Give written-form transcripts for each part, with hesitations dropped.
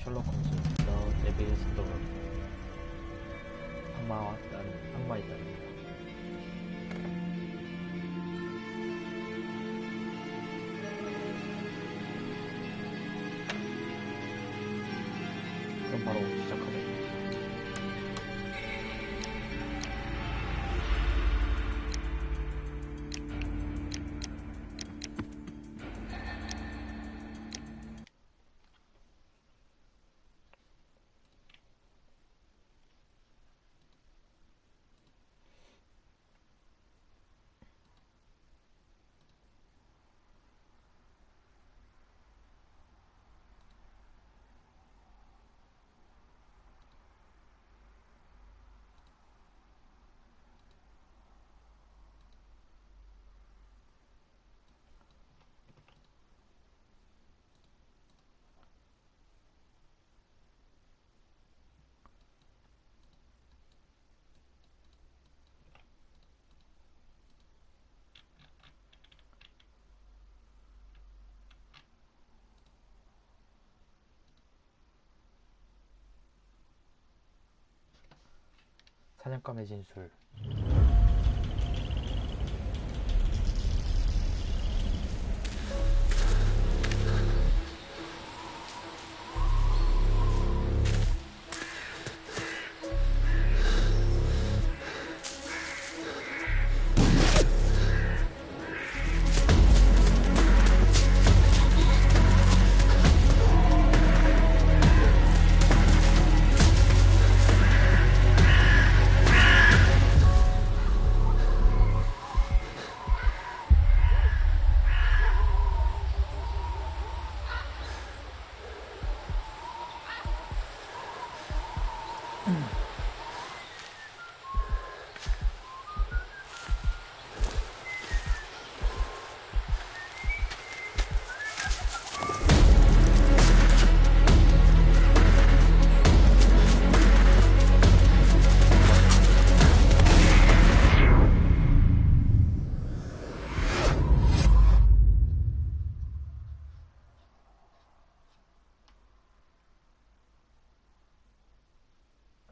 셜록홈즈 더 데빌 스토리 악마의 딸입니다. 그럼 바로 시작하겠습니다. 사냥감의 진술.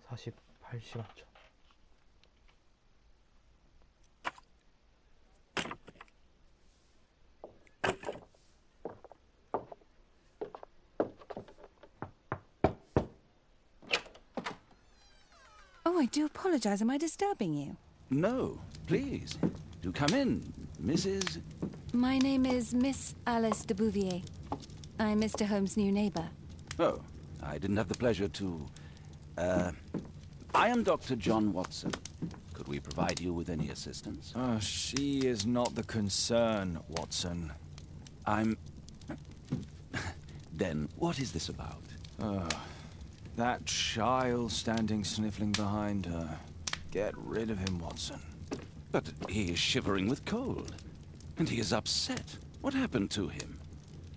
(48시간) 전. Oh, I do apologize. Am I disturbing you? No, please. Do come in, Mrs. My name is Miss Alice de Bouvier. I'm Mr. Holmes' new neighbor. Oh, I didn't have the pleasure to... I am Dr. John Watson. Could we provide you with any assistance? She is not the concern, Watson. Then, what is this about? That child standing sniffling behind her. Get rid of him, Watson. But he is shivering with cold. And he is upset. What happened to him?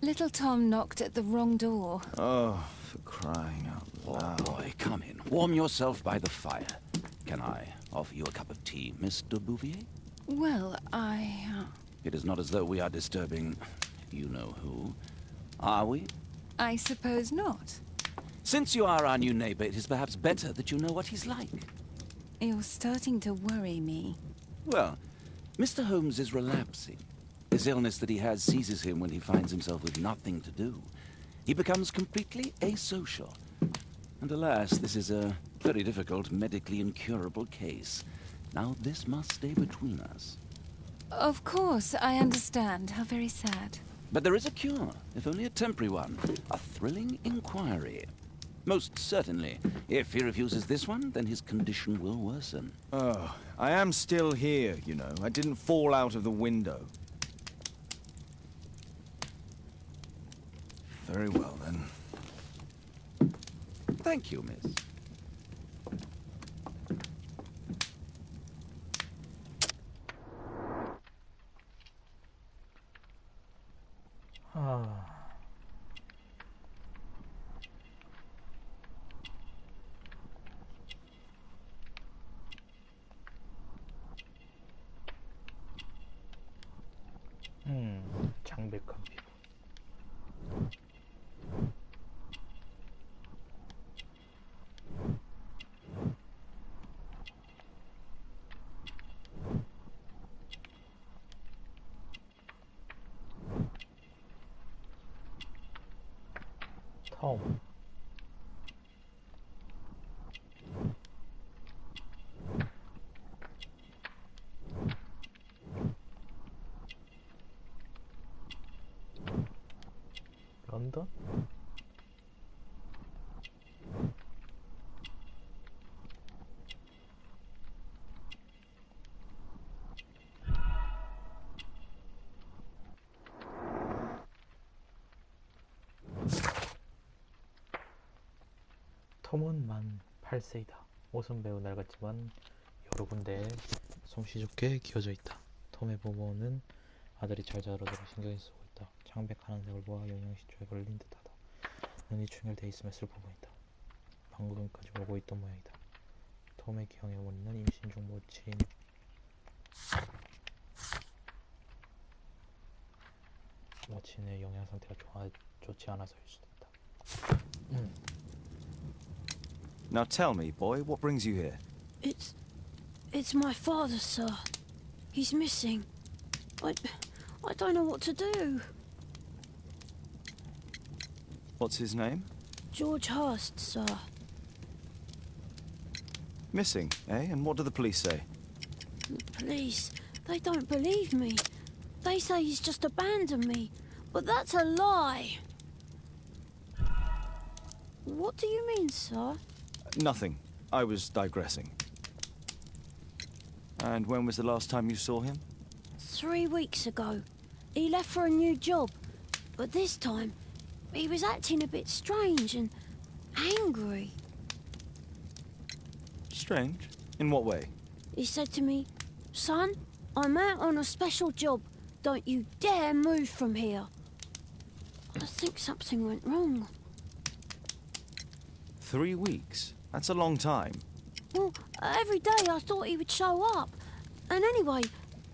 Little Tom knocked at the wrong door. Oh, for crying out loud. Oh, boy, come in. Warm yourself by the fire. Can I offer you a cup of tea, Miss de Bouvier? Well, It is not as though we are disturbing you-know-who, are we? I suppose not. Since you are our new neighbor, it is perhaps better that you know what he's like. You're starting to worry me. Well, Mr. Holmes is relapsing. This illness that he has seizes him when he finds himself with nothing to do. He becomes completely asocial. And alas, this is a very difficult, medically incurable case. Now, this must stay between us. Of course, I understand. How very sad. But there is a cure, if only a temporary one. A thrilling inquiry. Most certainly. If he refuses this one, then his condition will worsen. Oh, I am still here, you know. I didn't fall out of the window. Very well, then. Thank you, miss. 장백한 피부. 톰. 런던? 톰은 만 8세이다. 옷은 매우 낡았지만 여러 군데에 솜씨 좋게 기어져 있다. 톰의 부모는 아들이 잘 자라도록 신경을 쓰고 있다. 창백 하얀색을 보아 영양실조에 걸린 듯하다. 눈이 충혈되어 있으며 슬퍼 보인다. 방금까지 울고 있던 모양이다. 톰의 기형의 어머니는 임신 중 모친의 영양 상태가 좋지 않아서일 수도 있다. Now tell me, boy, what brings you here? It's my father, sir. He's missing. I don't know what to do. What's his name? George Hurst, sir. Missing, eh? And what do the police say? The police, they don't believe me. They say he's just abandoned me. But that's a lie. What do you mean, sir? Nothing. I was digressing. And when was the last time you saw him? 3 weeks ago. He left for a new job. But this time, he was acting a bit strange and angry. Strange? In what way? He said to me, "Son, I'm out on a special job. Don't you dare move from here." I think something went wrong. 3 weeks? That's a long time. Well, every day I thought he would show up. And anyway,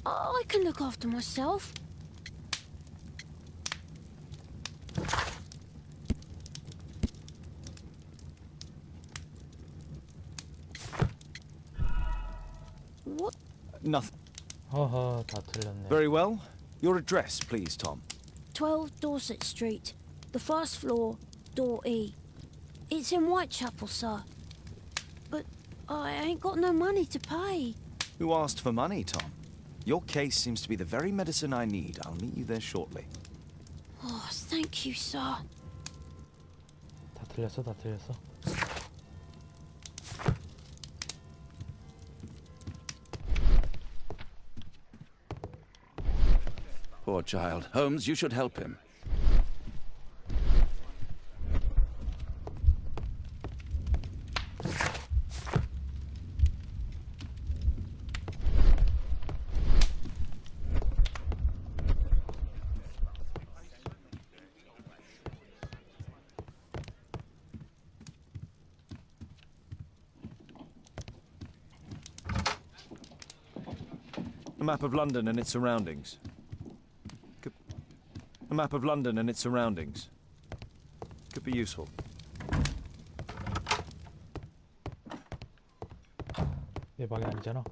I can look after myself. What? Nothing. 허허, 다 틀렸네. Very well. Your address, please, Tom. 12 Dorset Street. The first floor, door E. It's in Whitechapel, sir. But I ain't got no money to pay. Who asked for money, Tom? Your case seems to be the very medicine I need. I'll meet you there shortly. Oh, thank you, sir. 다 틀렸어, 다 틀렸어. Poor child. Holmes, you should help him. A map of London and its surroundings. A map of London and its surroundings. Could be useful. 내 방이 아니잖아.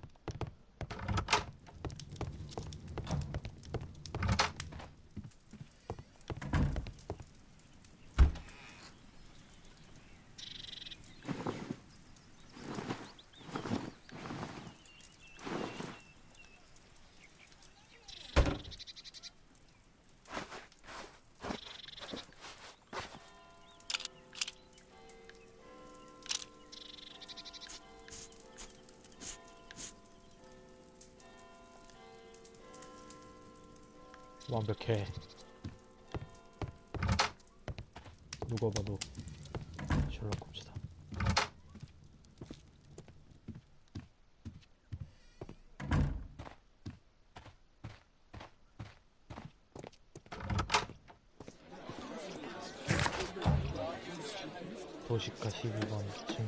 완벽해. 누가 봐도 셜록홈즈다. 도시가 12번 층.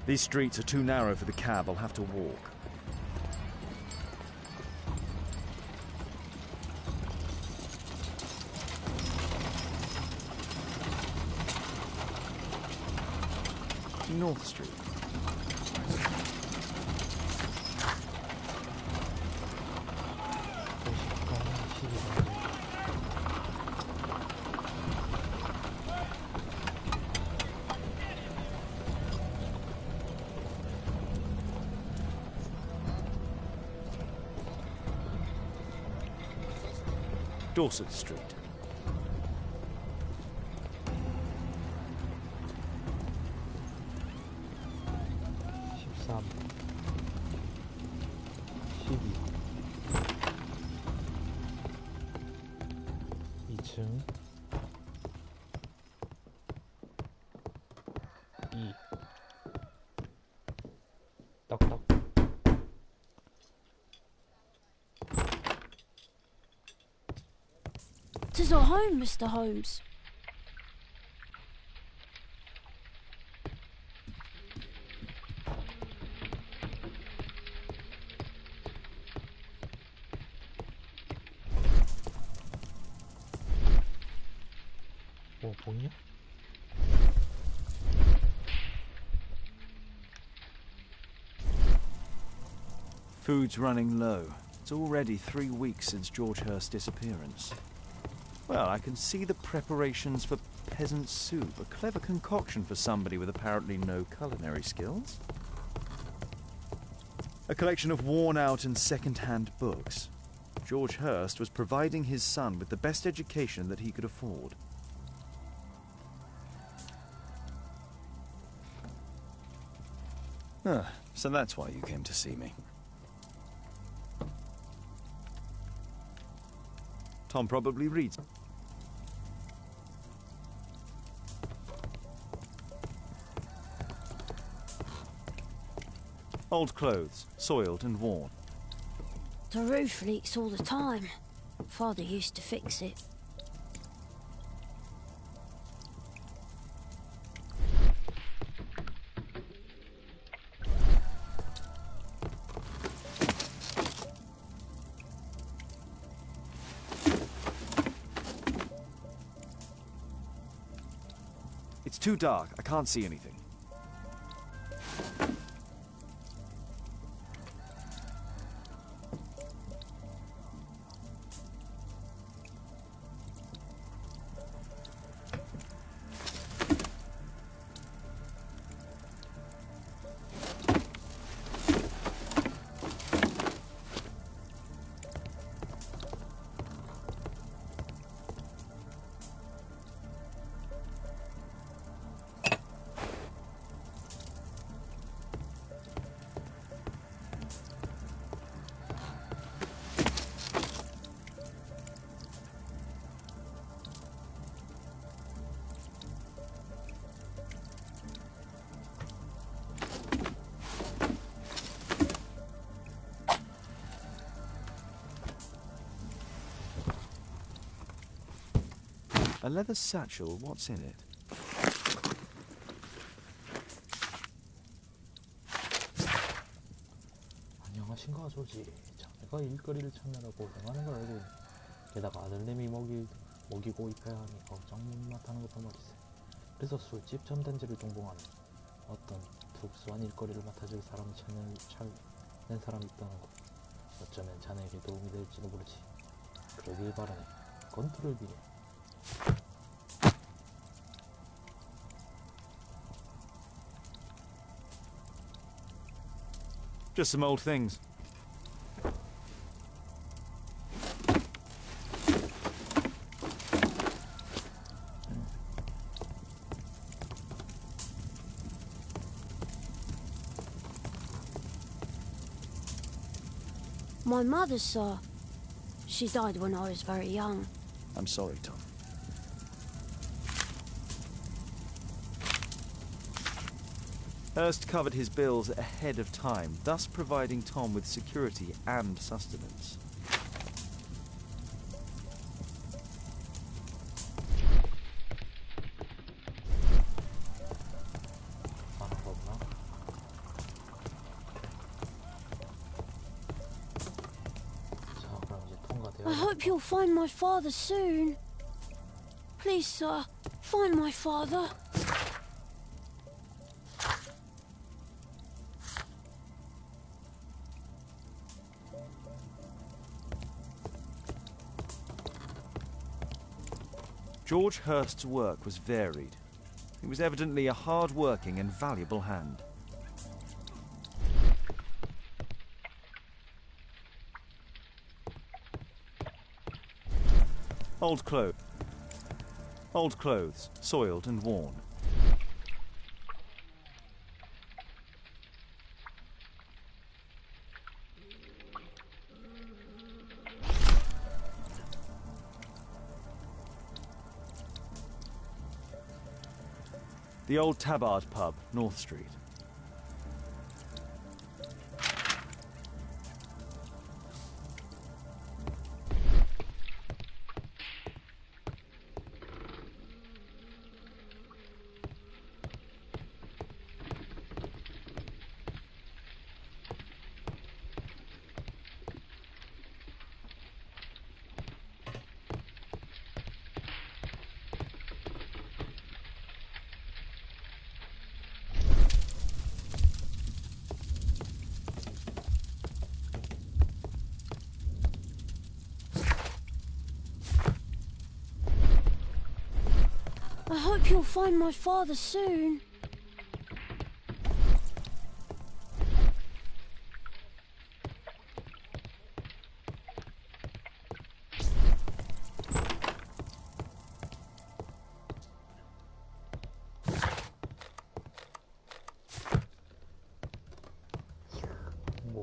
These streets are too narrow for the cab. I'll have to walk. North Street. Dorset Street. 딱딱. Tis our home, Mr. Holmes. 뭐 보이냐? Food's running low. It's already 3 weeks since George Hurst's disappearance. Well, I can see the preparations for peasant soup, a clever concoction for somebody with apparently no culinary skills. A collection of worn-out and second-hand books. George Hurst was providing his son with the best education that he could afford. Ah, so that's why you came to see me. Tom probably reads. Old clothes, soiled and worn. The roof leaks all the time. Father used to fix it. It's too dark. I can't see anything. A leather satchel, what's in it? 안녕하신가 조지. 자네가 일거리를 찾느라 고생하는 걸 알고 있네. 게다가 아들내미 먹이고 입혀야 하니 걱정 못하는 것도 말이세. 그래서 술집 전단지를 동봉하는 어떤 특수한 일거리를 맡아줄 사람을 찾는 사람이 있다는 것. 어쩌면 자네에게 도움이 될지도 모르지. 그러길 바라네. 건투를 비네. Just some old things. My mother, sir. She died when I was very young. I'm sorry, Tom. Hurst covered his bills ahead of time, thus providing Tom with security and sustenance. 하는 거구나. I hope you'll find my father soon. Please, sir, find my father. George Hurst's work was varied. He was evidently a hard-working and valuable hand. Old clothes, soiled and worn. The old Tabard pub, North Street. I hope you'll find my father soon.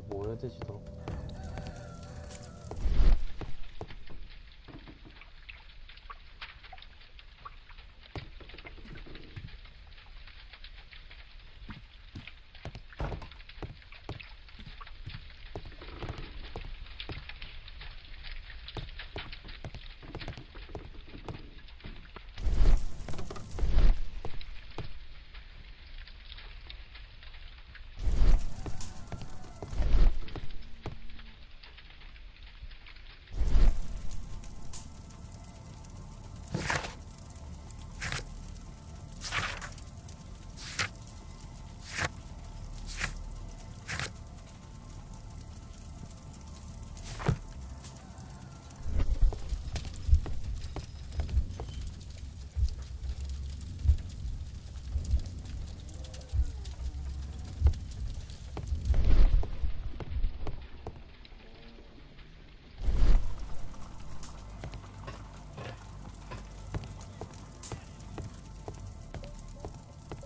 뭐 해야 되지 더?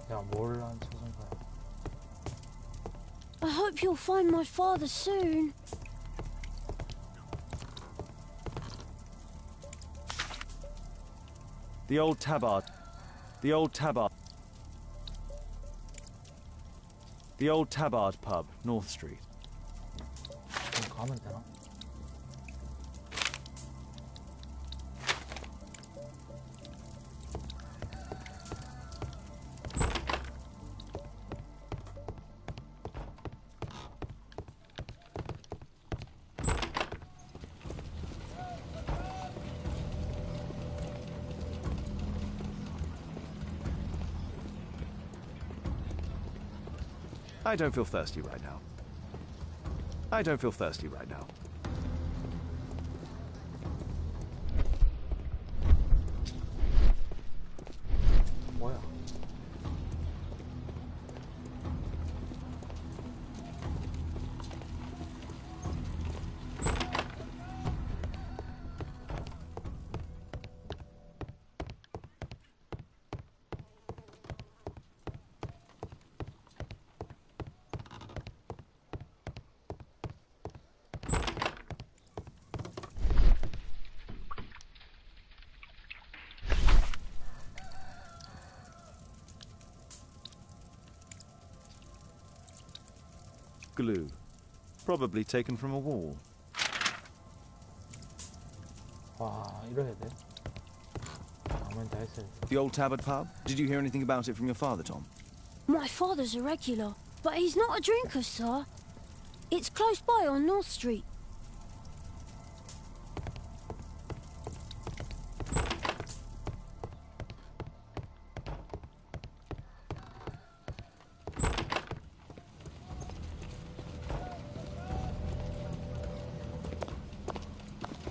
야, 뭘 안 찾은 거야? I hope you'll find my father soon. The old Tabard pub, North Street. 그럼 가면 되나? I don't feel thirsty right now. I don't feel thirsty right now. 뭐야? Glue. Probably taken from a wall. 와, 이래야 돼? 가면 다 했어야 돼. The old Tabard pub? Did you hear anything about it from your father, Tom? My father's a regular, but he's not a drinker, sir. It's close by on North Street.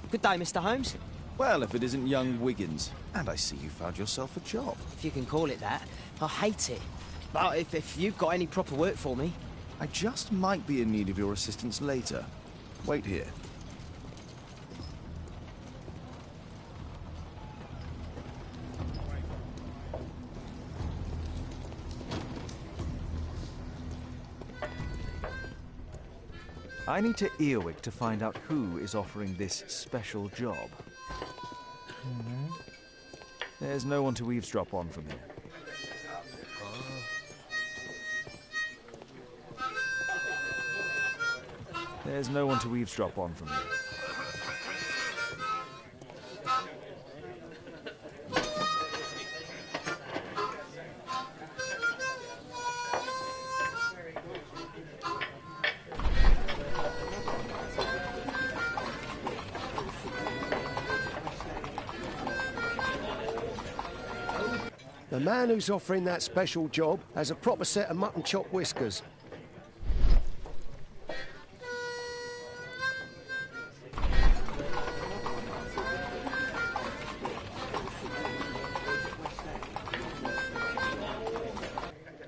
Good day, Mr. Holmes. Well, if it isn't young Wiggins. And I see you found yourself a job. If you can call it that. I hate it. But if you've got any proper work for me... I just might be in need of your assistance later. Wait here. I need to Earwig to find out who is offering this special job. There's no one to eavesdrop on from here. There's no one to eavesdrop on from here. The man who's offering that special job has a proper set of mutton chop whiskers.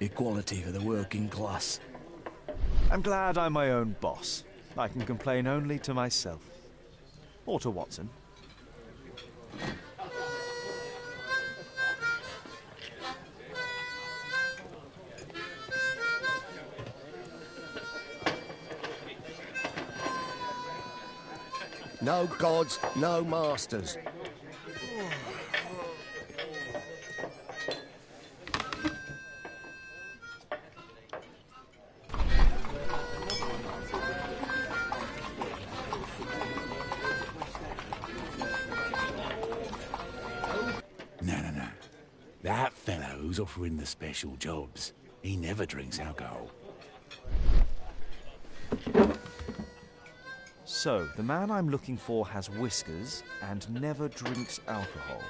Equality for the working class. I'm glad I'm my own boss. I can complain only to myself. Or to Watson. No gods, no masters. No. That fellow who's offering the special jobs, he never drinks alcohol. So, the man I'm looking for has whiskers and never drinks alcohol.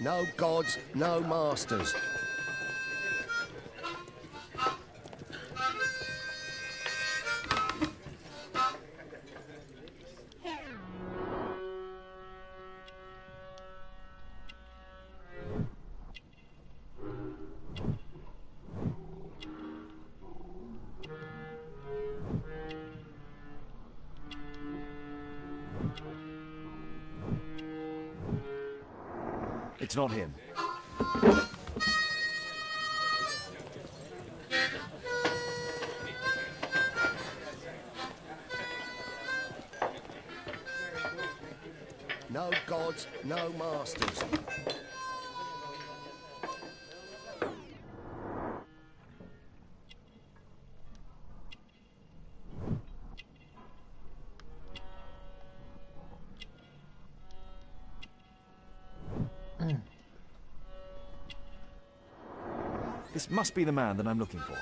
No gods, no masters. It's not him. No gods, no masters. This must be the man that I'm looking for.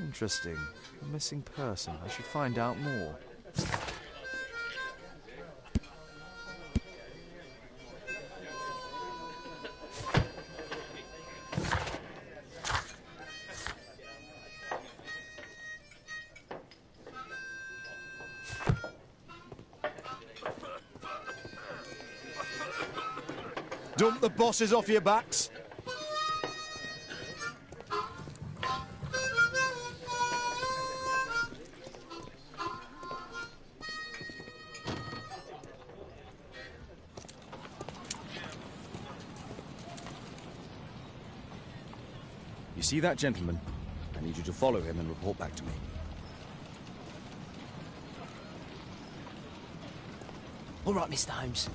Interesting. A missing person. I should find out more. Dump the bosses off your backs. You see that gentleman? I need you to follow him and report back to me. All right, Mr. Holmes.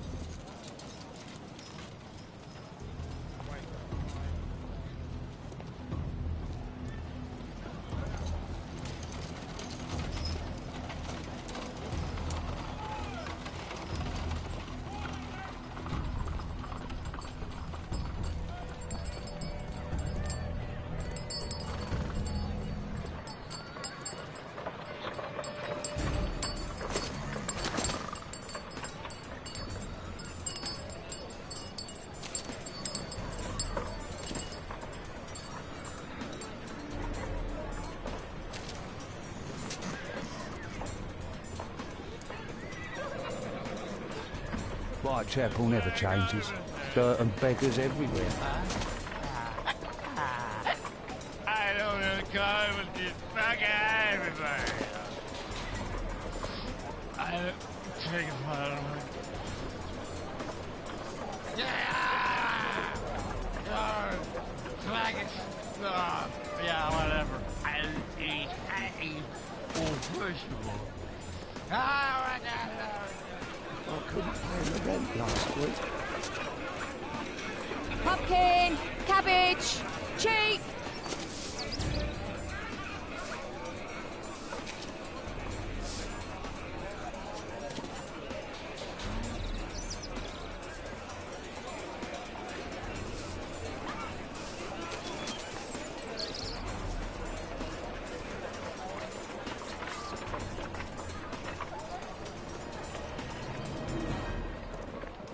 Whitechapel never changes. Dirt and beggars everywhere. I don't know the car with this fucking everybody. I don't take a part of it. Yeah! Yeah, whatever. I eat first of all. I couldn't pay the rent last week. Pumpkin, cabbage, cheek.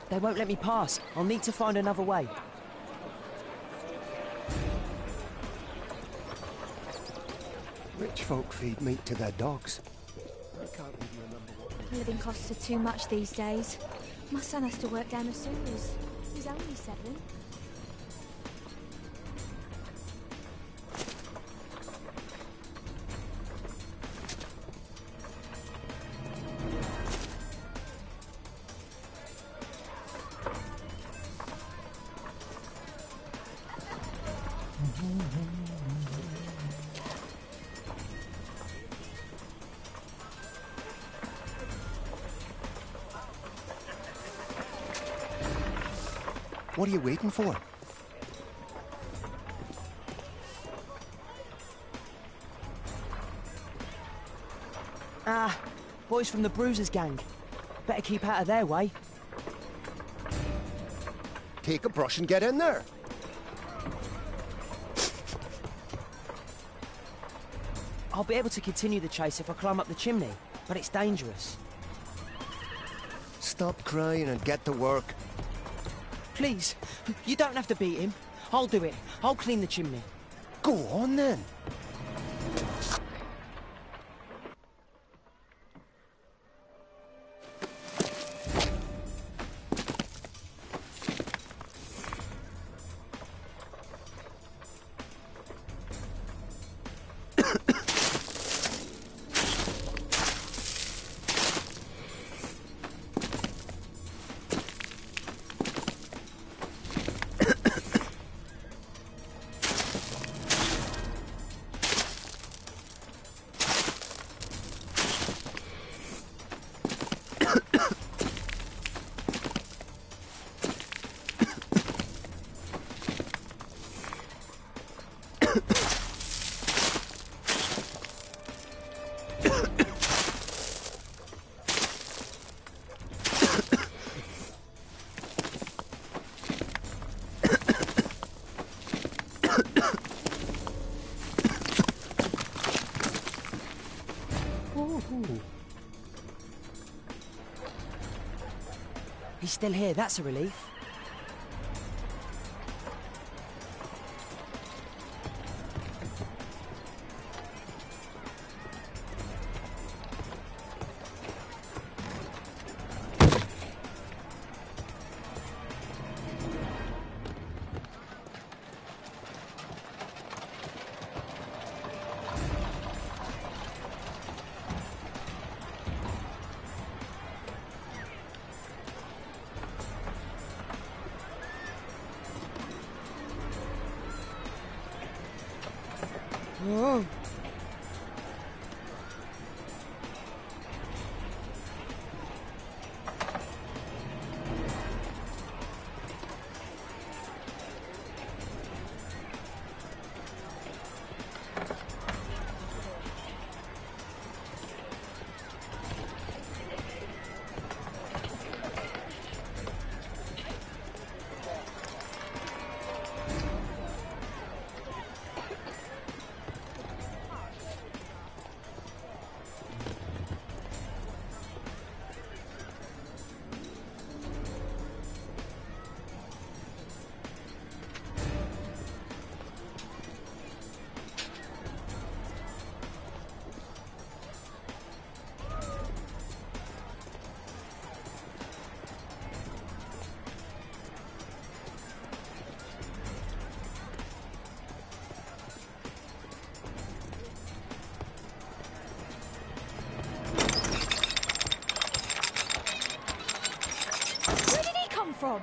They won't let me pass. I'll need to find another way. Rich folk feed meat to their dogs. I can't even remember what... Living costs are too much these days. My son has to work down the sewers. He's only 7. What are you waiting for? Ah, boys from the Bruisers gang. Better keep out of their way. Take a brush and get in there. I'll be able to continue the chase if I climb up the chimney, but it's dangerous. Stop crying and get to work. Please, you don't have to beat him. I'll do it. I'll clean the chimney. Go on then. He's still here, that's a relief. Whoa. From?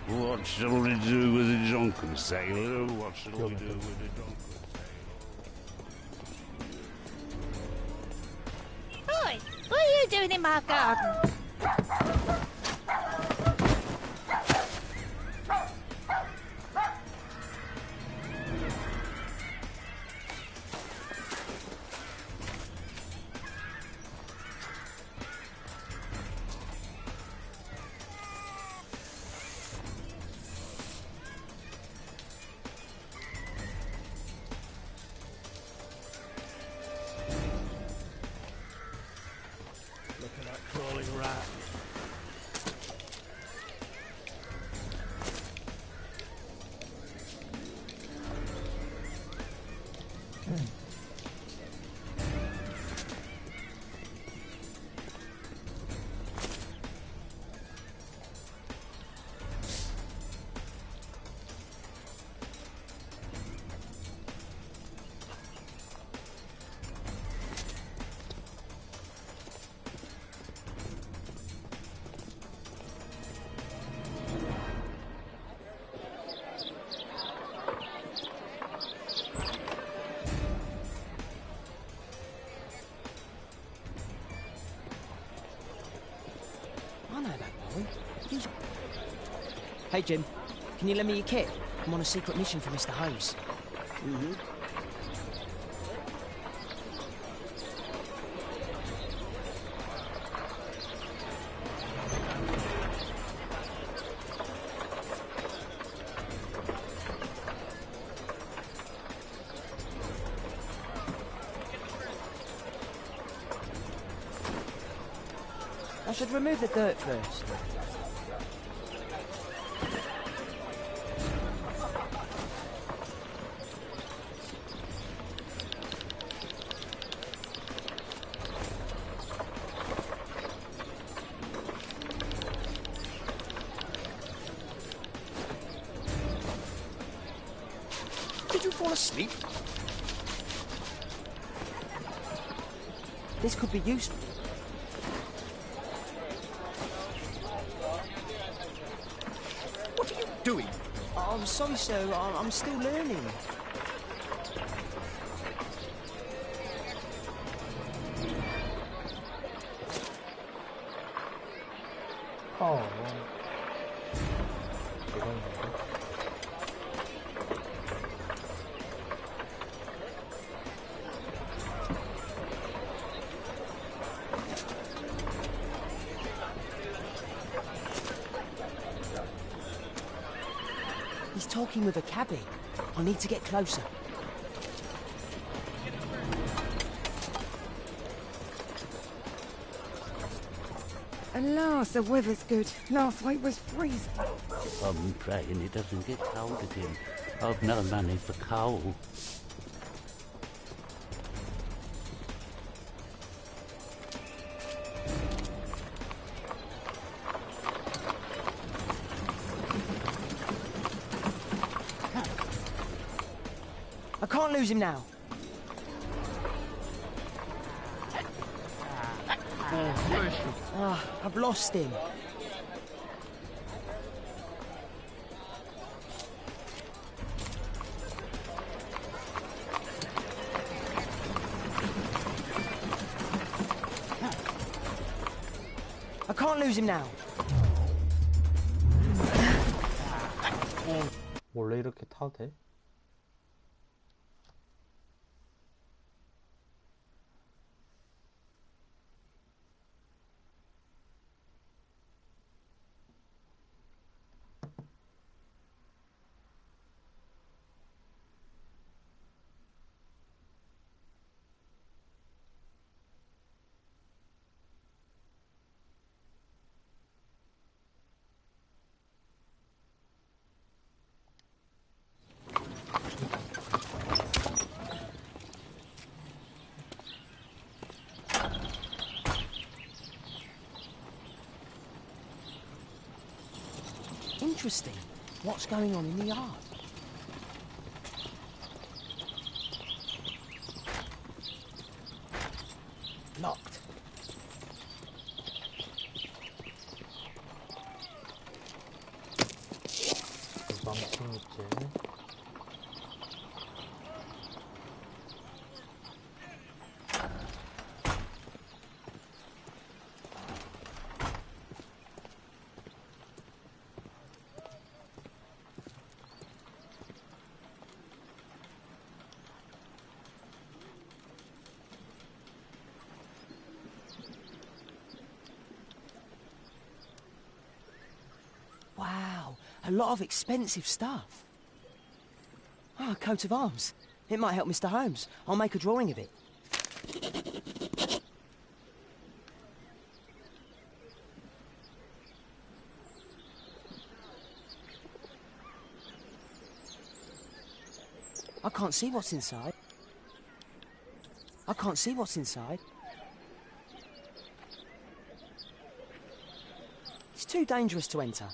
What shall we do with a drunken sailor? What shall we do with a drunken sailor? Oi! What are you doing in my garden? Crawling rat. Hey, Jim. Can you lend me your kit? I'm on a secret mission for Mr. Holmes. I should remove the dirt first. Did you fall asleep? This could be useful. What are you doing? Oh, I'm sorry, sir. I'm still learning. He's talking with a cabbie. I need to get closer. Alas, the weather's good. Last week was freezing. I'm praying it doesn't get cold again. I've no money for coal. I can't lose him now. I've lost him. use him now. 원래 이렇게 타도 돼? Interesting. What's going on in the yard? Locked. 망친 있지. Wow, a lot of expensive stuff. Ah, a coat of arms. It might help Mr. Holmes. I'll make a drawing of it. I can't see what's inside. I can't see what's inside. It's too dangerous to enter.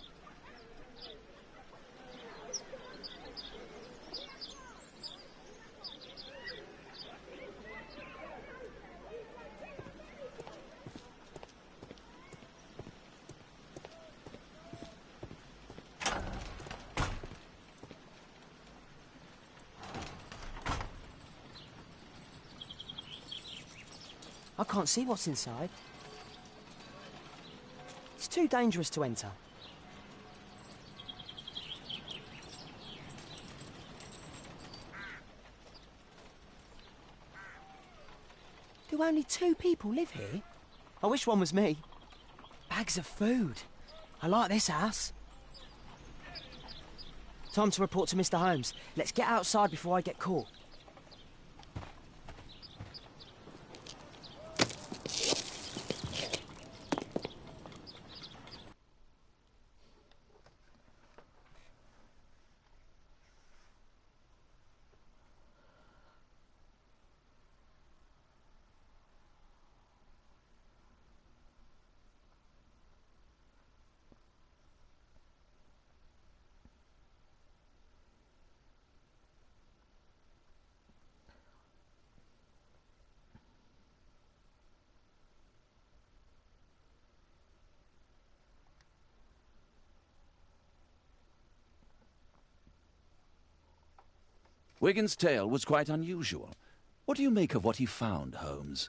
I can't see what's inside. It's too dangerous to enter. Do only 2 people live here? I wish one was me. Bags of food. I like this house. Time to report to Mr. Holmes. Let's get outside before I get caught. Wiggins' tale was quite unusual. What do you make of what he found, Holmes?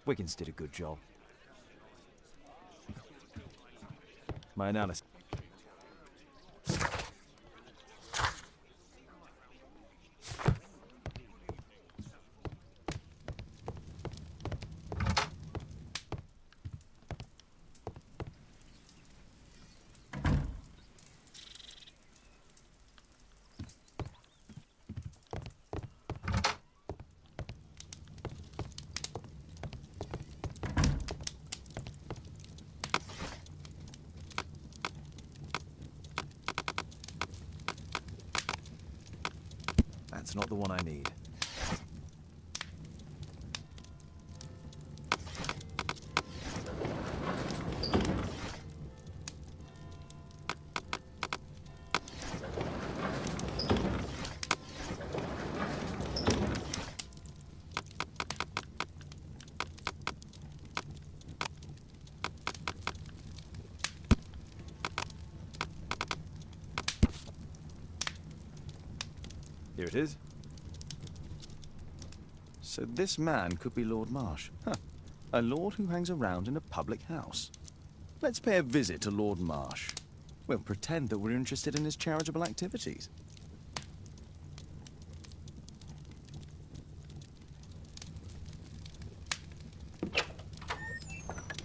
Wiggins did a good job. My analysis. That's not the one I need. Here it is. So this man could be Lord Marsh. Huh. A lord who hangs around in a public house. Let's pay a visit to Lord Marsh. We'll pretend that we're interested in his charitable activities.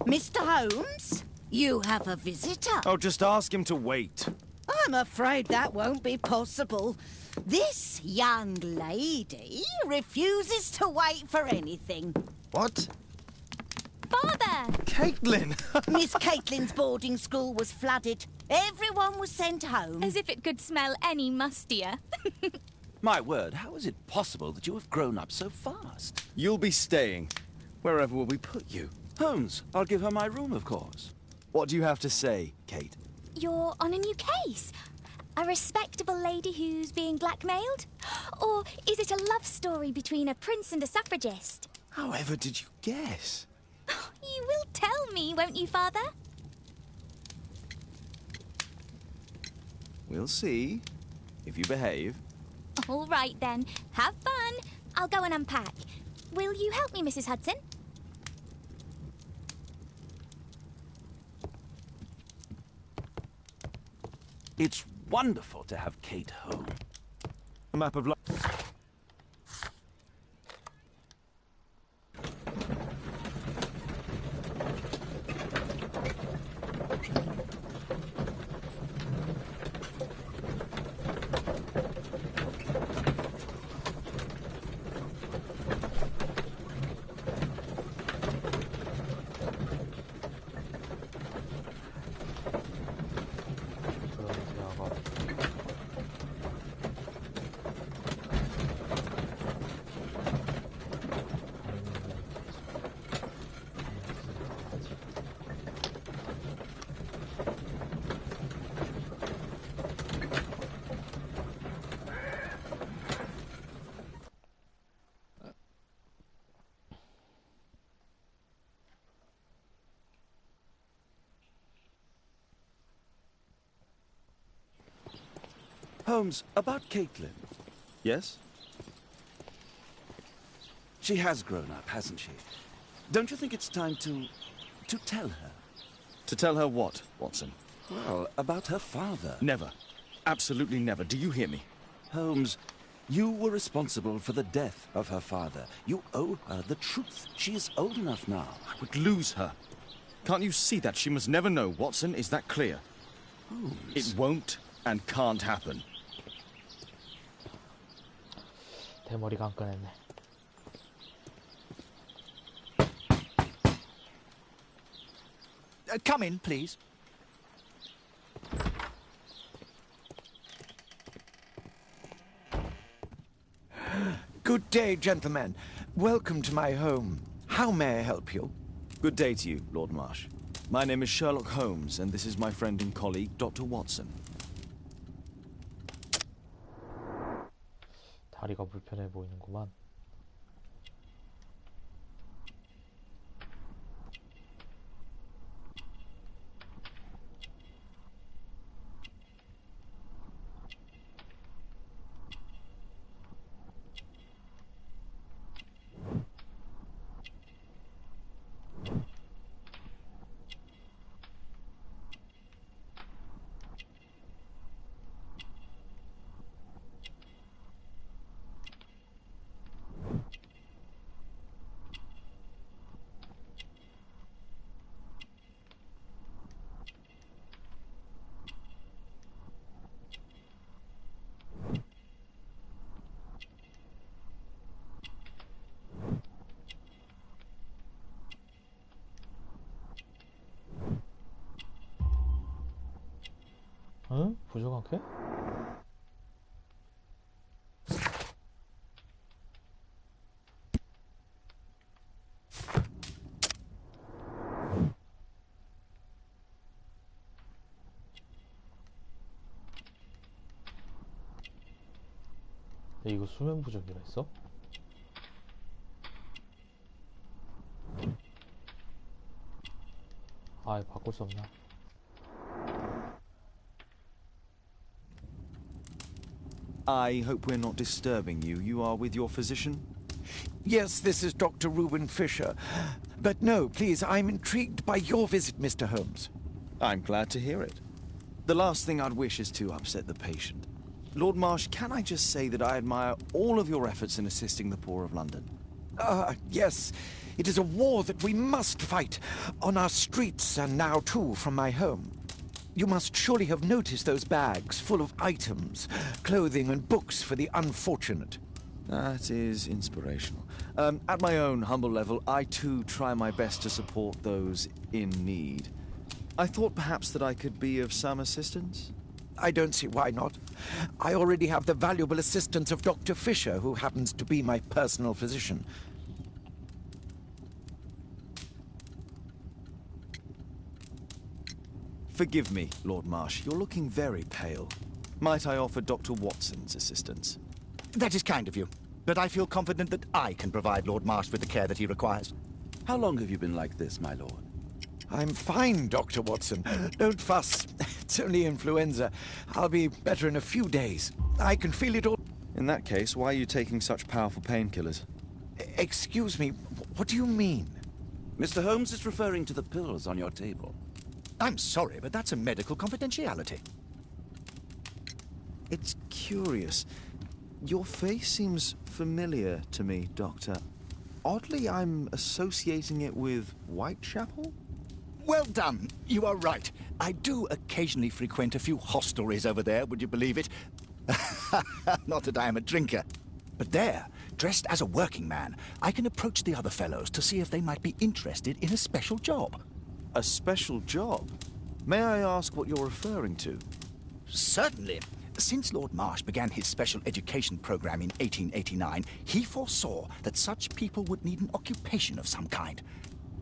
Mr. Holmes, you have a visitor. Oh, just ask him to wait. I'm afraid that won't be possible. This young lady refuses to wait for anything. What? Father! Caitlin! Miss Caitlin's boarding school was flooded. Everyone was sent home. As if it could smell any mustier. My word, how is it possible that you have grown up so fast? You'll be staying. Wherever will we put you? Holmes, I'll give her my room, of course. What do you have to say, Kate? You're on a new case. A respectable lady who's being blackmailed? Or is it a love story between a prince and a suffragist? However did you guess? You will tell me, won't you, Father? We'll see. If you behave. All right, then. Have fun. I'll go and unpack. Will you help me, Mrs. Hudson? It's wonderful to have Kate home. A map of Holmes, about Caitlin. Yes? She has grown up, hasn't she? Don't you think it's time to tell her? To tell her what, Watson? Well, about her father. Never. Absolutely never. Do you hear me? Holmes, you were responsible for the death of her father. You owe her the truth. She is old enough now. I would lose her. Can't you see that? She must never know, Watson. Is that clear? Holmes. It won't and can't happen. 대머리가 안 꺼냈네. Come in, please. Good day, gentlemen. Welcome to my home. How may I help you? Good day to you, Lord Marsh. My name is Sherlock Holmes, and this is my friend and colleague, Dr. Watson. 다리가 불편해 보이는구만. 응? 부족하게? 이거 수면 부족이라 했어? 아, 이거 바꿀 수 없나? I hope we're not disturbing you. You are with your physician? Yes, this is Dr. Reuben Fisher. But no, please, I'm intrigued by your visit, Mr. Holmes. I'm glad to hear it. The last thing I'd wish is to upset the patient. Lord Marsh, can I just say that I admire all of your efforts in assisting the poor of London? Yes. It is a war that we must fight, on our streets and now, too, from my home. You must surely have noticed those bags full of items, clothing and books for the unfortunate. That is inspirational. At my own humble level, I too try my best to support those in need. I thought perhaps that I could be of some assistance. I don't see why not. I already have the valuable assistance of Dr. Fisher, who happens to be my personal physician. Forgive me, Lord Marsh. You're looking very pale. Might I offer Dr. Watson's assistance? That is kind of you, but I feel confident that I can provide Lord Marsh with the care that he requires. How long have you been like this, my lord? I'm fine, Dr. Watson. Don't fuss. It's only influenza. I'll be better in a few days. I can feel it all. In that case, why are you taking such powerful painkillers? Excuse me, what do you mean? Mr. Holmes is referring to the pills on your table. I'm sorry, but that's a medical confidentiality. It's curious. Your face seems familiar to me, Doctor. Oddly, I'm associating it with Whitechapel? Well done. You are right. I do occasionally frequent a few hostelries over there, would you believe it? Not that I am a drinker. But there, dressed as a working man, I can approach the other fellows to see if they might be interested in a special job. A special job? May I ask what you're referring to? Certainly. Since Lord Marsh began his special education program in 1889, he foresaw that such people would need an occupation of some kind.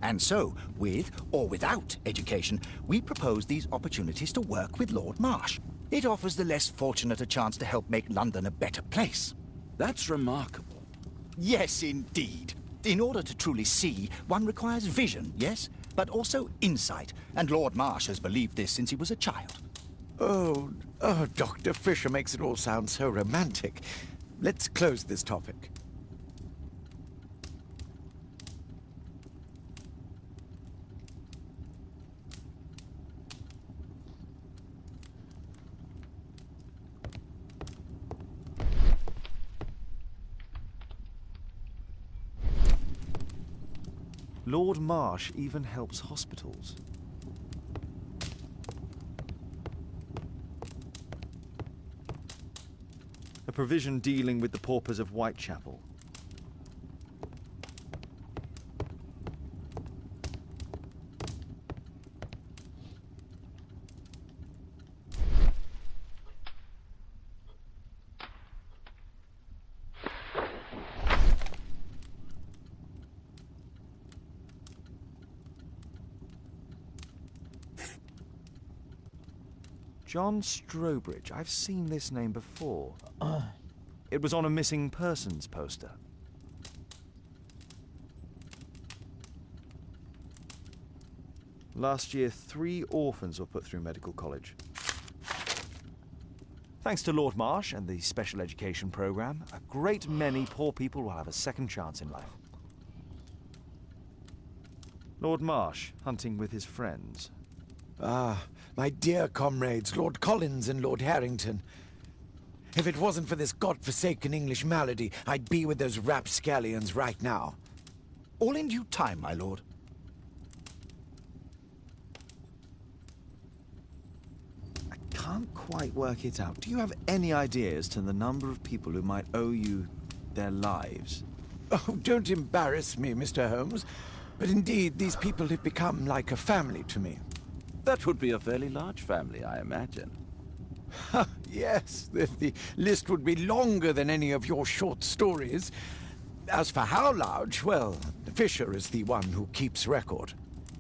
And so, with or without education, we propose these opportunities to work with Lord Marsh. It offers the less fortunate a chance to help make London a better place. That's remarkable. Yes, indeed. In order to truly see, one requires vision, yes? But also insight. And Lord Marsh has believed this since he was a child. Oh, Dr. Fisher makes it all sound so romantic. Let's close this topic. Lord Marsh even helps hospitals. A provision dealing with the paupers of Whitechapel. John Strobridge. I've seen this name before. It was on a missing persons poster. Last year, 3 orphans were put through medical college. Thanks to Lord Marsh and the special education program, a great many poor people will have a second chance in life. Lord Marsh, hunting with his friends. Ah, my dear comrades, Lord Collins and Lord Harrington. If it wasn't for this godforsaken English malady, I'd be with those rapscallions right now. All in due time, my lord. I can't quite work it out. Do you have any idea as to the number of people who might owe you their lives? Oh, don't embarrass me, Mr. Holmes. But indeed, these people have become like a family to me. That would be a fairly large family, I imagine. Yes, the list would be longer than any of your short stories. As for how large, well, Fisher is the one who keeps record.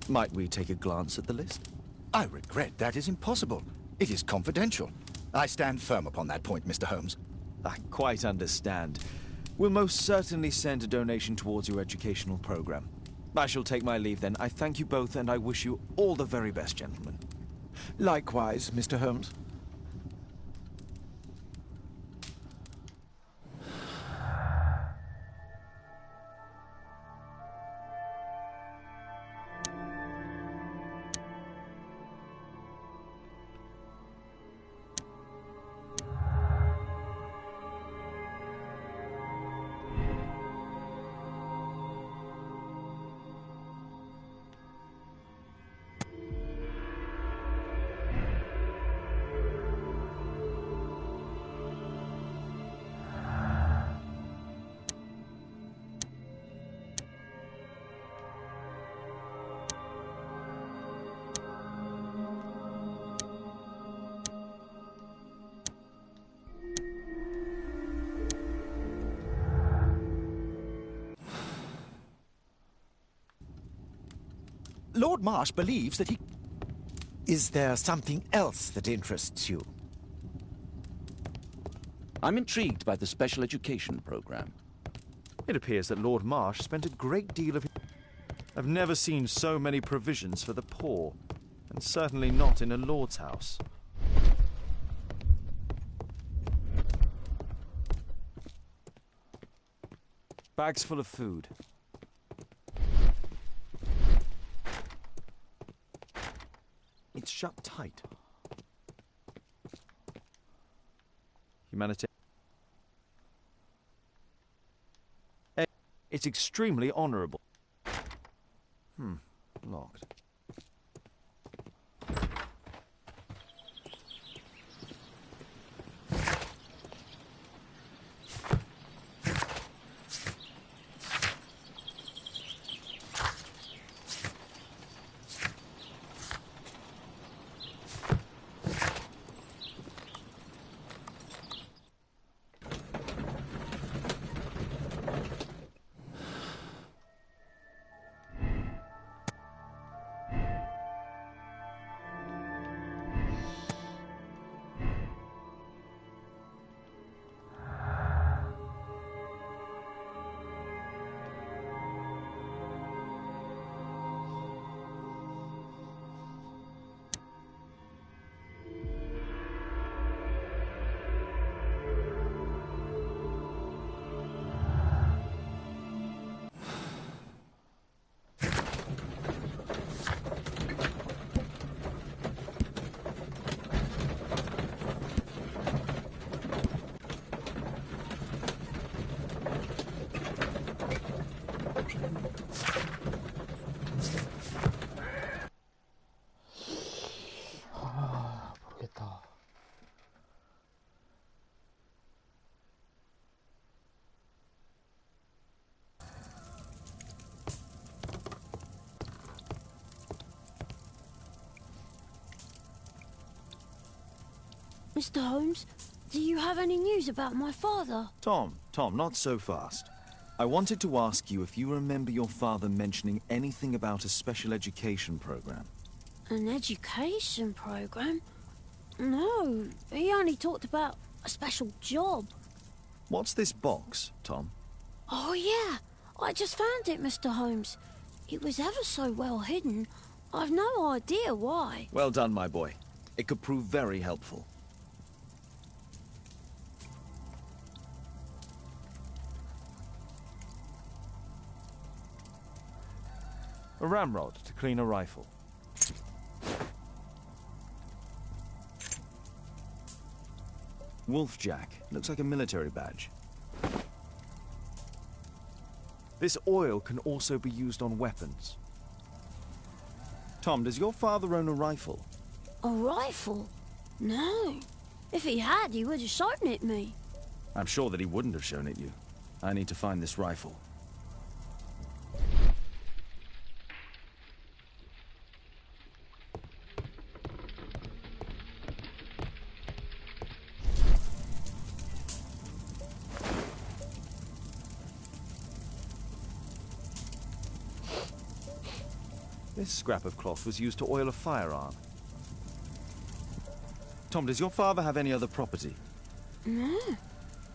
Might we take a glance at the list? I regret that is impossible. It is confidential. I stand firm upon that point, Mr. Holmes. I quite understand. We'll most certainly send a donation towards your educational program. I shall take my leave then. I thank you both and I wish you all the very best, gentlemen. Likewise, Mr. Holmes. Lord Marsh believes that he... Is there something else that interests you? I'm intrigued by the special education program. It appears that Lord Marsh spent a great deal of... I've never seen so many provisions for the poor, and certainly not in a lord's house. Bags full of food. It's shut tight. Humanitarian. It's extremely honourable. Locked. 모르겠다. Mr. Holmes, do you have any news about my father? Tom, not so fast. I wanted to ask you if you remember your father mentioning anything about a special education program. An education program? No, he only talked about a special job. What's this box, Tom? Oh, yeah. I just found it, Mr. Holmes. It was ever so well hidden. I've no idea why. Well done, my boy. It could prove very helpful. A ramrod to clean a rifle. Wolfjack. Looks like a military badge. This oil can also be used on weapons. Tom, does your father own a rifle? A rifle? No. If he had, he would have shown it me. I'm sure that he wouldn't have shown it you. I need to find this rifle. This scrap of cloth was used to oil a firearm. Tom, does your father have any other property? No.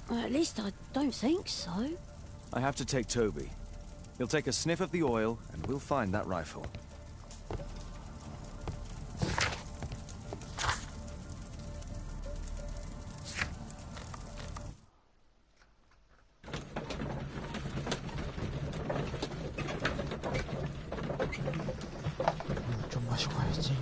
Well, at least I don't think so. I have to take Toby. He'll take a sniff of the oil, and we'll find that rifle. 좀 마시고 가야지.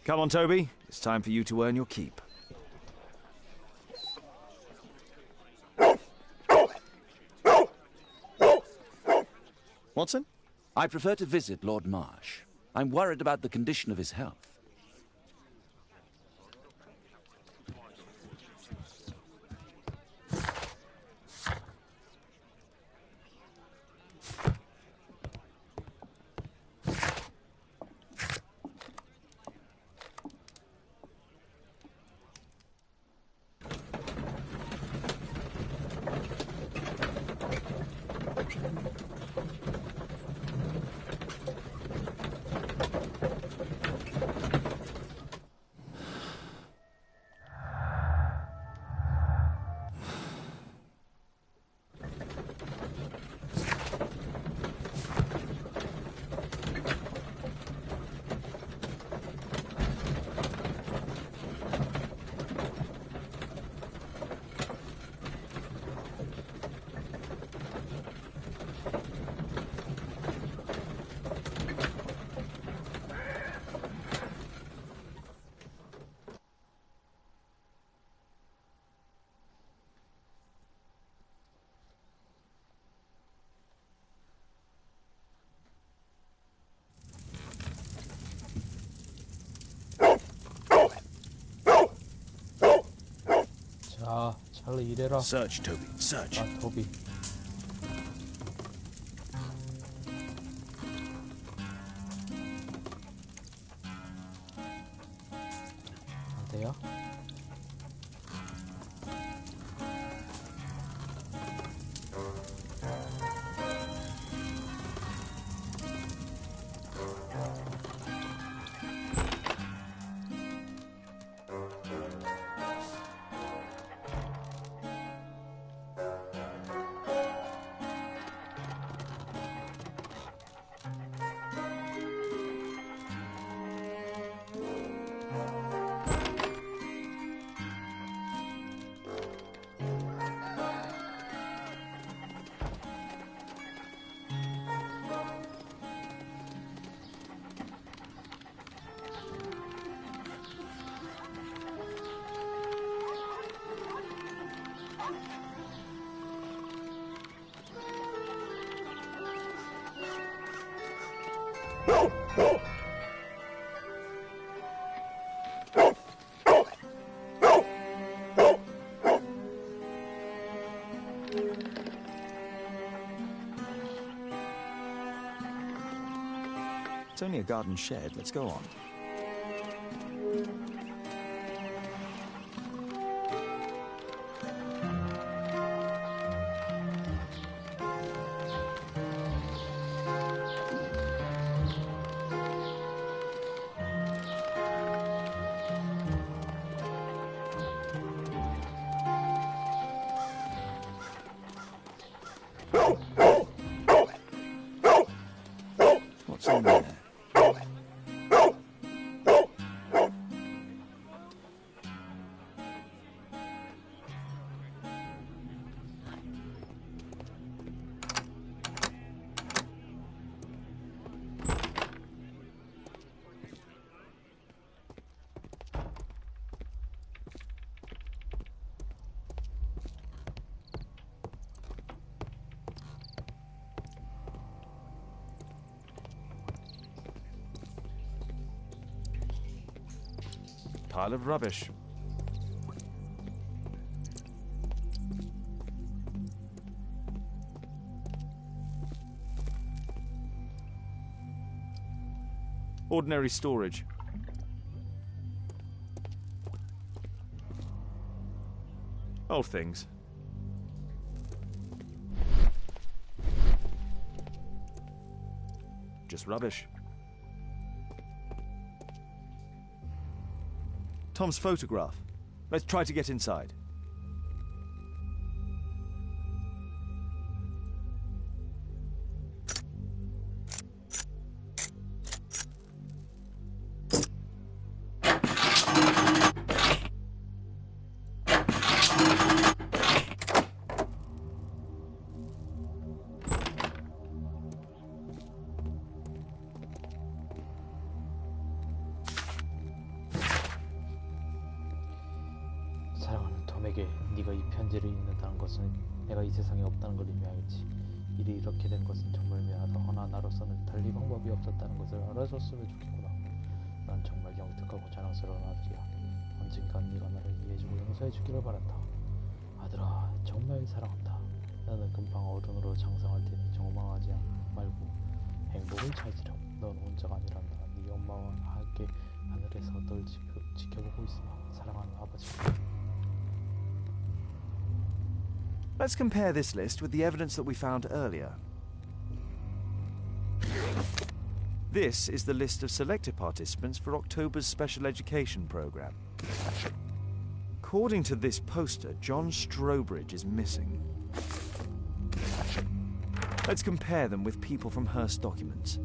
Come on, Toby. It's time for you to earn your keep. Watson? I prefer to visit Lord Marsh. I'm worried about the condition of his health. 자, 찰리 이래라. Search, Toby. Search. 아, 토비. 안 돼요? It's only a garden shed. Let's go on. What's in there? pile of rubbish. Ordinary storage. Old things. Just rubbish. Tom's photograph. Let's try to get inside. 사랑하는 톰에게 네가 이 편지를 읽는다는 것은 내가 이 세상에 없다는 걸 의미하겠지. 일이 이렇게 된 것은 정말 미안하다. 허나 나로서는 달리 방법이 없었다는 것을 알아줬으면 좋겠구나. 난 정말 영특하고 자랑스러운 아들이야. 언젠간 네가 나를 이해해주고 용서해주기를 바란다. 아들아, 정말 사랑한다. 나는 금방 어른으로 장성할 테니 정망하지 말고 행복을 찾으렴. 넌 혼자가 아니란다. 네 엄마와 함께 하늘에서 널 지켜보고 있으마. 사랑하는 아버지. Let's compare this list with the evidence that we found earlier. This is the list of selected participants for October's special education program. According to this poster, John Strobridge is missing. Let's compare them with people from Hearst documents.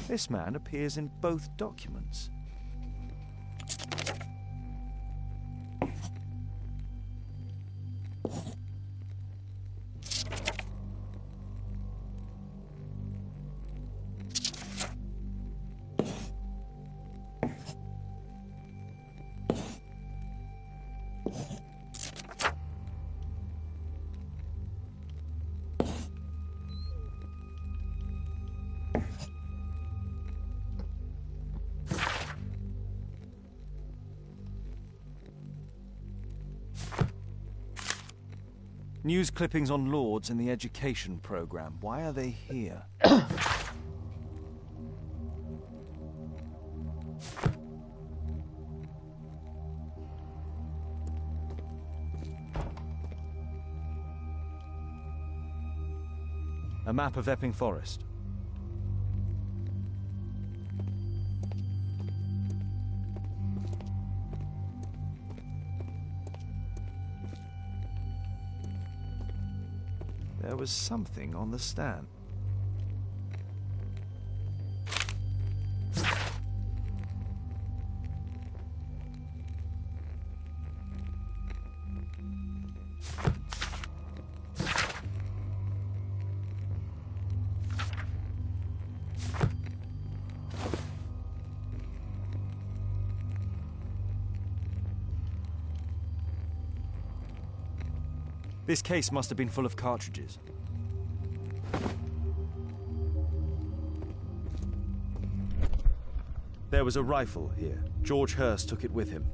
This man appears in both documents. News clippings on Lords and the education program. Why are they here? A map of Epping Forest. There was something on the stand. This case must have been full of cartridges. There was a rifle here. George Hearst took it with him.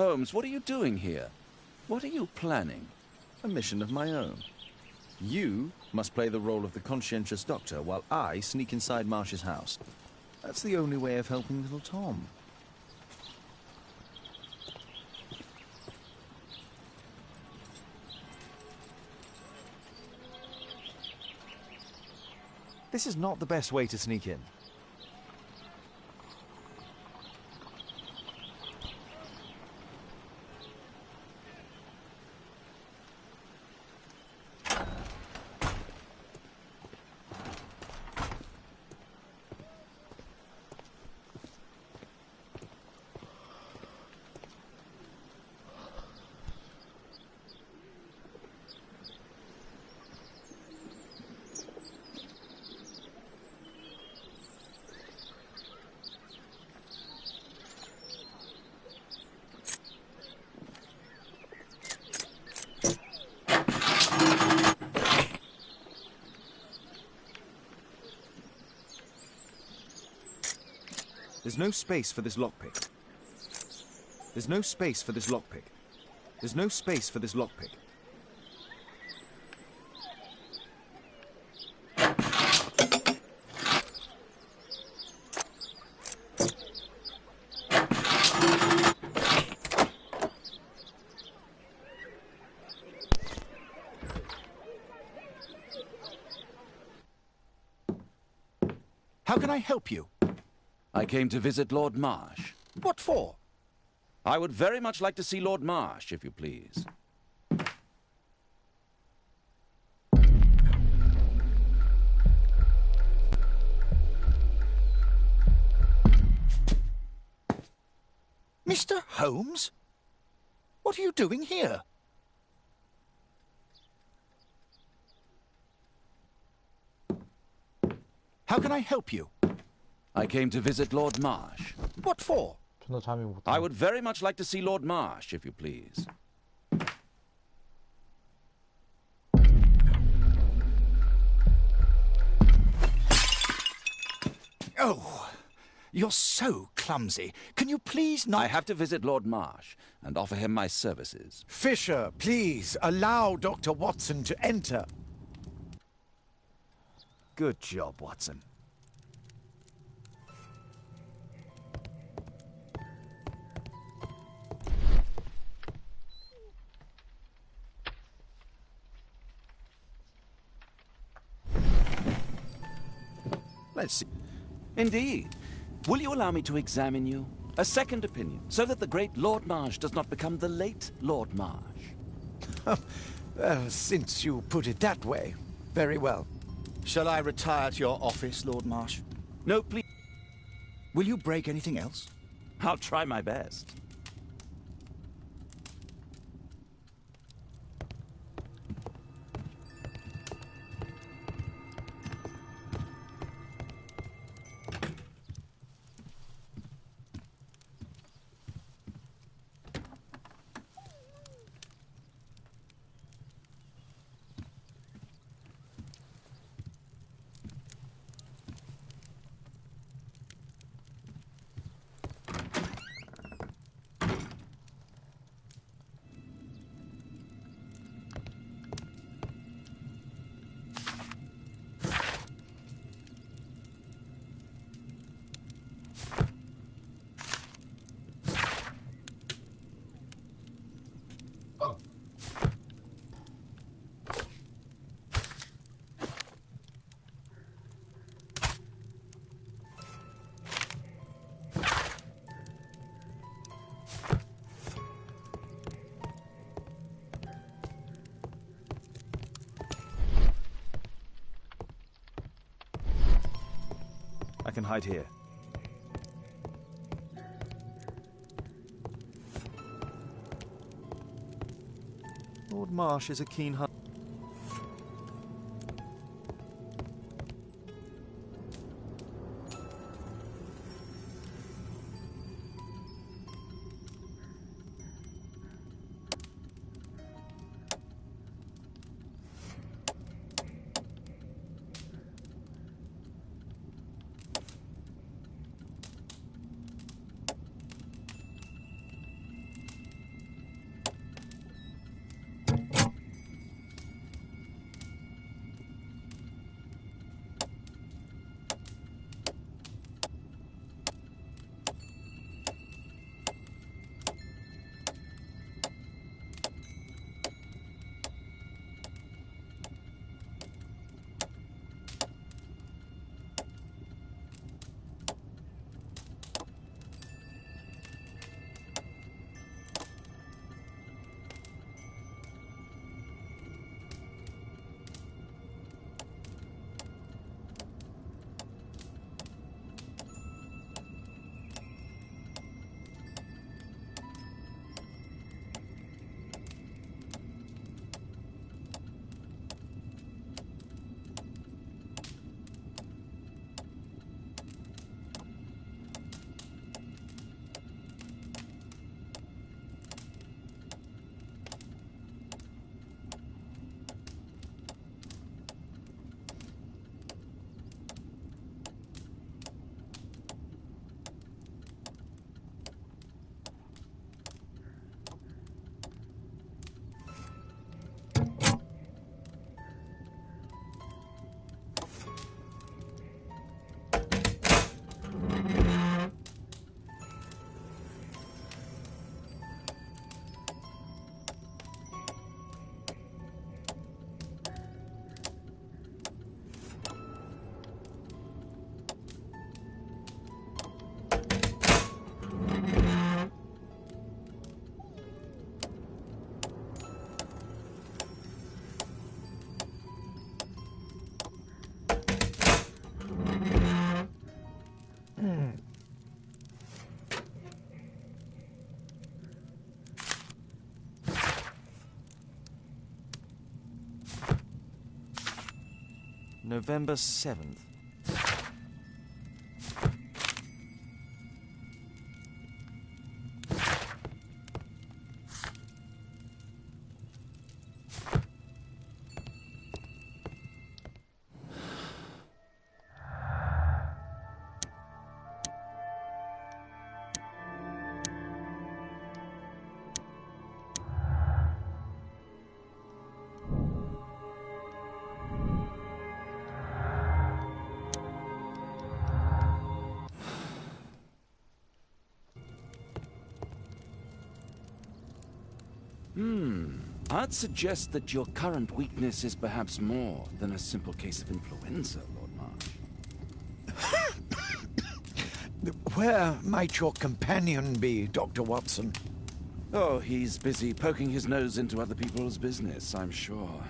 Holmes, what are you doing here? What are you planning? A mission of my own. You must play the role of the conscientious doctor while I sneak inside Marsh's house. That's the only way of helping little Tom. This is not the best way to sneak in. There's no space for this lockpick. There's no space for this lockpick. There's no space for this lockpick. How can I help you? I came to visit Lord Marsh. What for? I would very much like to see Lord Marsh, if you please. Mr. Holmes? What are you doing here? How can I help you? I came to visit Lord Marsh. What for? 존나 잠이 못 I would very much like to see Lord Marsh, if you please. Oh, you're so clumsy. Can you please not... I have to visit Lord Marsh and offer him my services. Fisher, please, allow Dr. Watson to enter. Good job, Watson. Let's see. Indeed. Will you allow me to examine you? A second opinion, so that the great Lord Marsh does not become the late Lord Marsh. Well, since you put it that way, very well. Shall I retire to your office, Lord Marsh? No, please. Will you break anything else? I'll try my best. I can hide here. Lord Marsh is a keen hunter. November 7th. I'd suggest that your current weakness is perhaps more than a simple case of influenza, Lord Marsh. Where might your companion be, Dr. Watson? Oh, he's busy poking his nose into other people's business, I'm sure.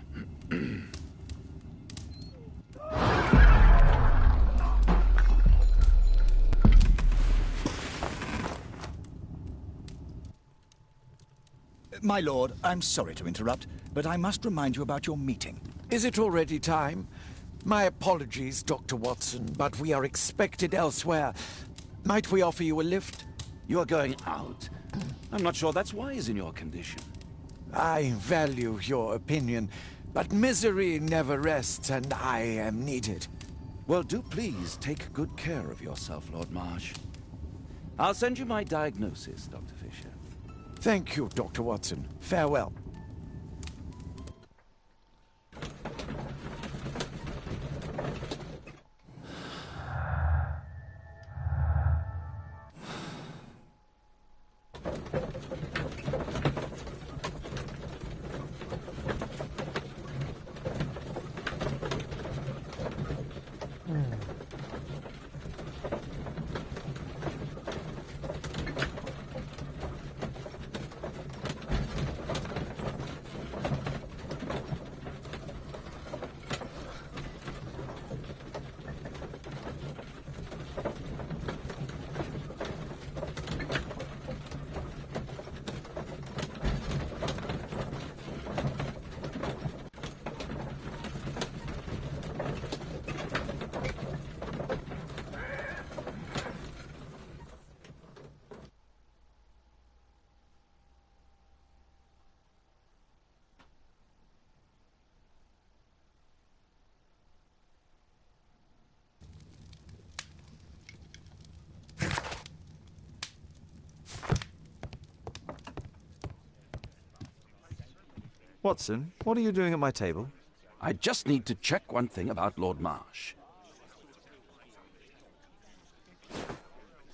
My lord, I'm sorry to interrupt, but I must remind you about your meeting. Is it already time? My apologies, Dr. Watson, but we are expected elsewhere. Might we offer you a lift? You are going out? I'm not sure that's wise in your condition. I value your opinion, but misery never rests, and I am needed. Well, do please take good care of yourself, Lord Marsh. I'll send you my diagnosis, Dr. Fisher. Thank you, Dr. Watson. Farewell. Watson, what are you doing at my table? I just need to check one thing about Lord Marsh.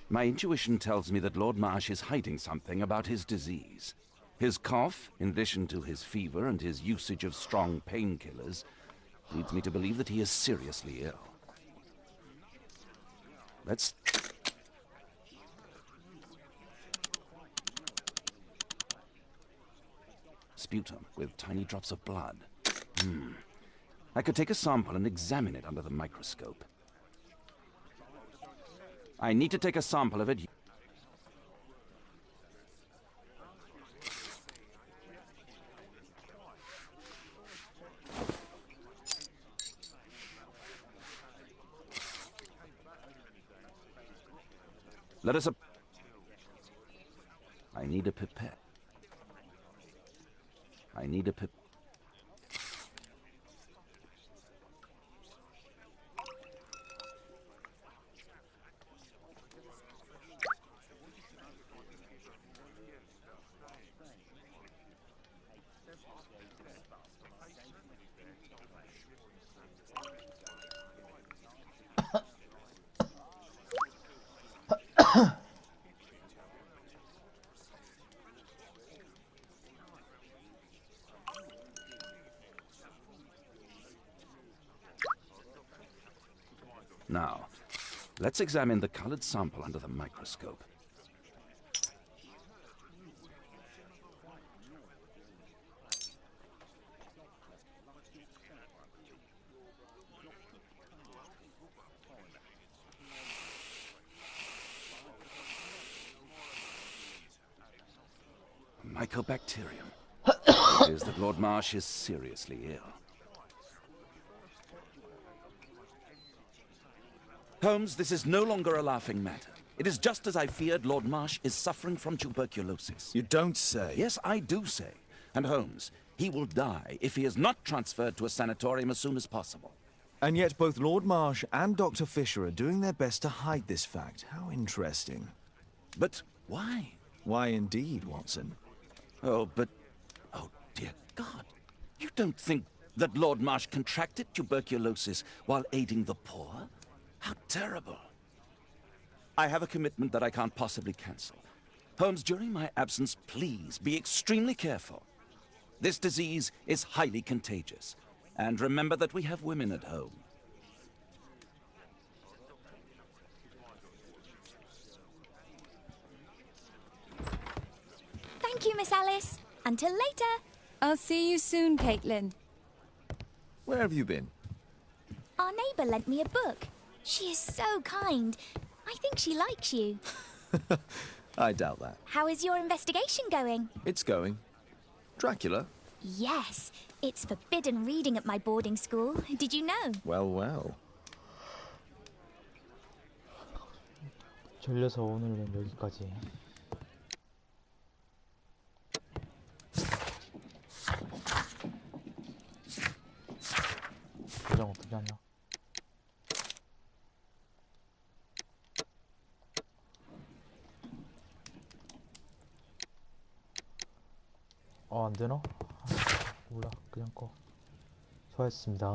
My intuition tells me that Lord Marsh is hiding something about his disease. His cough, in addition to his fever and his usage of strong painkillers, leads me to believe that he is seriously ill. Let's... Sputum with tiny drops of blood. I could take a sample and examine it under the microscope. I need to take a sample of it. Let us... I need a pipette. I need a pip... Now, let's examine the colored sample under the microscope. Mycobacterium. It is that Lord Marsh is seriously ill. Holmes, this is no longer a laughing matter. It is just as I feared. Lord Marsh is suffering from tuberculosis. You don't say. Yes, I do say. And Holmes, he will die if he is not transferred to a sanatorium as soon as possible. And yet both Lord Marsh and Dr. Fisher are doing their best to hide this fact. How interesting. But why? Why indeed, Watson? Oh, dear God. You don't think that Lord Marsh contracted tuberculosis while aiding the poor? How terrible. I have a commitment that I can't possibly cancel. Holmes, during my absence, please be extremely careful. This disease is highly contagious. And remember that we have women at home. Thank you, Miss Alice. Until later. I'll see you soon, Caitlin. Where have you been? Our neighbour lent me a book. She is so kind. I think she likes you. I doubt that. How is your investigation going? It's going. Dracula? Yes. It's forbidden reading at my boarding school. Did you know? Well, well. 졸려서 오늘은 여기까지. 표정 어떻게 하냐? 안 되나? 몰라. 그냥 꺼. 수고하셨습니다.